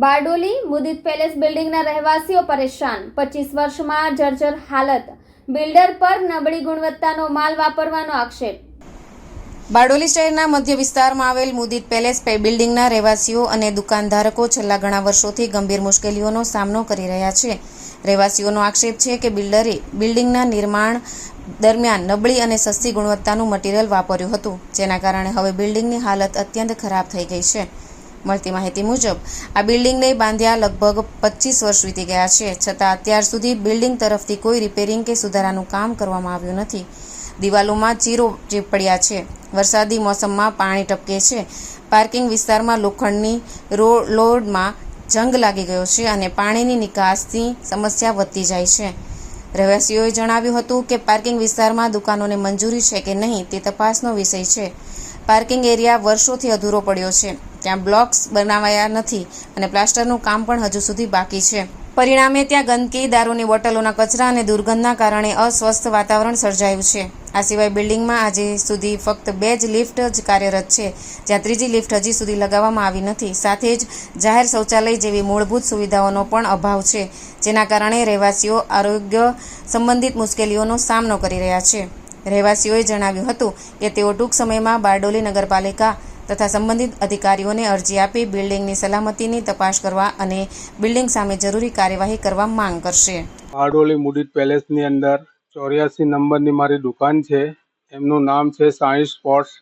Bardoli Mudit palace બિલ્ડિંગના રહેવાસીઓ પરેશાન। 25 વર્ષમાં જર્જર હાલત, બિલ્ડર પર નબળી ગુણવત્તાનો માલ વાપરવાનો આક્ષેપ। બારડોલી શહેરના મધ્ય વિસ્તારમાં આવેલ મુદિત પેલેસ બિલ્ડિંગના રહેવાસીઓ અને દુકાનધારકો છેલ્લા ઘણા વર્ષોથી ગંભીર મુશ્કેલીઓનો સામનો કરી રહ્યા છે। રહેવાસીઓનો આક્ષેપ છે કે બિલ્ડરે બિલ્ડિંગના નિર્માણ દરમિયાન નબળી અને સસ્તી ગુણવત્તાનું મટીરીયલ વાપર્યું હતું, જેના કારણે હવે બિલ્ડિંગની હાલત અત્યંત ખરાબ થઈ ગઈ છે। મળતી માહિતી મુજબ આ બિલ્ડિંગને બાંધ્યા લગભગ 25 વર્ષ વીતી ગયા છે, છતાં અત્યાર સુધી બિલ્ડિંગ તરફથી કોઈ રિપેરિંગ કે સુધારાનું કામ કરવામાં આવ્યું નથી। દિવાલોમાં ચીરો પડ્યા છે, વરસાદી મોસમમાં પાણી ટપકે છે, પાર્કિંગ વિસ્તારમાં લોખંડની લોડમાં જંગ લાગી ગયો છે અને પાણીની નિકાસની સમસ્યા વધતી જાય છે। રહેવાસીઓએ જણાવ્યું હતું કે પાર્કિંગ વિસ્તારમાં દુકાનોને મંજૂરી છે કે નહીં તે તપાસનો વિષય છે। પાર્કિંગ એરિયા વર્ષોથી અધૂરો પડ્યો છે, ત્યાં બ્લોક્સ બનાવાયા નથી અને પ્લાસ્ટરનું કામ પણ હજુ સુધી બાકી છે। પરિણામે ત્યાં ગંદકી, દારૂની બોટલોના કચરા અને દુર્ગંધના કારણે અસ્વસ્થ વાતાવરણ સર્જાયું છે। આ સિવાય બિલ્ડિંગમાં આજે સુધી ફક્ત 2 જ લિફ્ટ જ કાર્યરત છે, જ્યાં ત્રીજી લિફ્ટ હજી સુધી લગાવવામાં આવી નથી। સાથે જ જાહેર શૌચાલય જેવી મૂળભૂત સુવિધાઓનો પણ અભાવ છે, જેના કારણે રહેવાસીઓ આરોગ્ય સંબંધિત મુશ્કેલીઓનો સામનો કરી રહ્યા છે। રહેવાસીઓએ જણાવ્યું હતું કે તેઓ ટૂંક સમયમાં બારડોલી નગરપાલિકા તથા સંબંધિત અધિકારીઓને અરજી આપી બિલ્ડિંગની સલામતીની તપાસ કરવા અને બિલ્ડિંગ સામે જરૂરી કાર્યવાહી કરવા માંગ કરશે। બારડોલી મુદિત પેલેસની અંદર 84 નંબરની મારી દુકાન છે। એમનું નામ છે સાઈ સ્પોર્ટ્સ।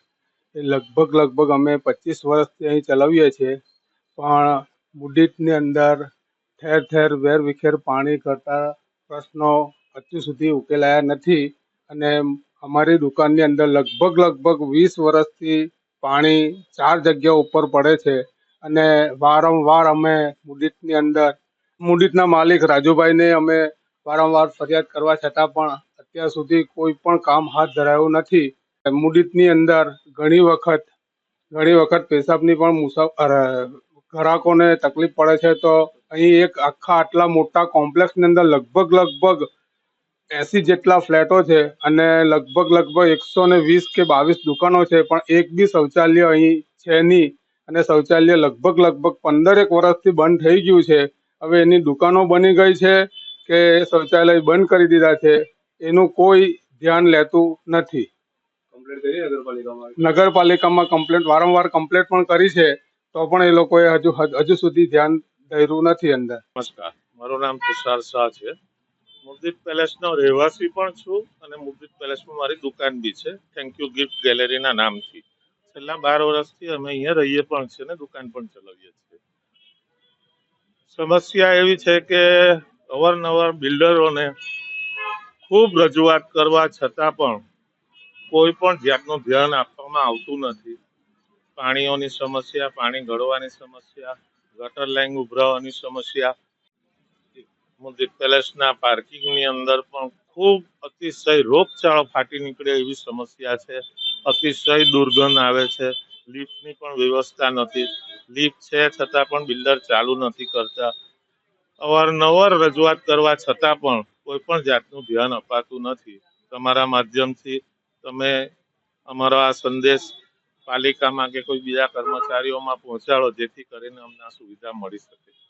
એ લગભગ અમે 25 વર્ષથી અહીં ચલાવીએ છીએ, પણ મુદિતની અંદર ઠેર ઠેર વેરવિખેર પાણી કરતા પ્રશ્નો હજુ સુધી ઉકેલાયા નથી અને અમારી દુકાનની અંદર લગભગ 20 વર્ષથી પાણી 4 જગ્યા ઉપર પડે છે અને વારંવાર અમે મુદિતના માલિક રાજુભાઈને અમે વારંવાર ફરિયાદ કરવા છતાં પણ અત્યાર સુધી કોઈ પણ કામ હાથ ધરાયું નથી। મુદિતની અંદર ઘણી વખત પેશાબની પણ ગ્રાહકોને તકલીફ પડે છે, તો અહીં એક આટલા મોટા કોમ્પ્લેક્સની અંદર લગભગ 80 જેટલા ફ્લેટો છે અને લગભગ 120 કે 22 દુકાનો છે, પણ એક બી શૌચાલય અહીં છે નહીં અને શૌચાલય લગભગ 15 વર્ષથી બંધ થઈ ગયું છે। હવે એની દુકાનો બની ગઈ છે કે શૌચાલય બંધ કરી દીધા છે, એનું કોઈ ધ્યાન લેતું નથી। નગરપાલિકામાં કમ્પ્લેન્ટ વારંવાર પણ કરી છે, તો પણ એ લોકોએ હજુ સુધી ધ્યાન ધર્યું નથી અંદર। નમસ્કાર, મારું નામ તુષાર શાહ છે। મુદિત પેલેસનો રહેવાસી પણ છું અને મુદિત પેલેસમાં મારી દુકાન બી છે, થેન્ક યુ ગિફ્ટ ગેલેરીના નામથી। છેલ્લા 12 વર્ષથી અમે અહીંયા રહીએ પણ છે ને દુકાન પણ ચલાવીએ છીએ। સમસ્યા એવી છે કે અવારનવાર બિલ્ડરોને ખૂબ રજૂઆત કરવા છતાં પણ કોઈ પણ જાતનું ધ્યાન આપવામાં આવતું નથી। પાણીઓની સમસ્યા, પાણી ગળવાની સમસ્યા, ગટર લાઈન ઉભરાવાની સમસ્યા, મુદિત પેલેસના પાર્કિંગની અંદર પણ ખૂબ અતિશય રોગચાળો ફાટી નીકળે એવી સમસ્યા છે। અતિશય દુર્ગંધ આવે છે, લિફ્ટની પણ વ્યવસ્થા નથી, લિફ્ટ છે છતાં પણ બિલ્ડર ચાલુ નથી કરતા। અવારનવાર રજૂઆત કરવા છતાં પણ કોઈ પણ જાતનું ધ્યાન અપાતું નથી। તમારા માધ્યમથી તમે અમારો આ સંદેશ પાલિકામાં કે કોઈ બીજા કર્મચારીઓમાં પહોંચાડો, જેથી કરીને અમને આ સુવિધા મળી શકે।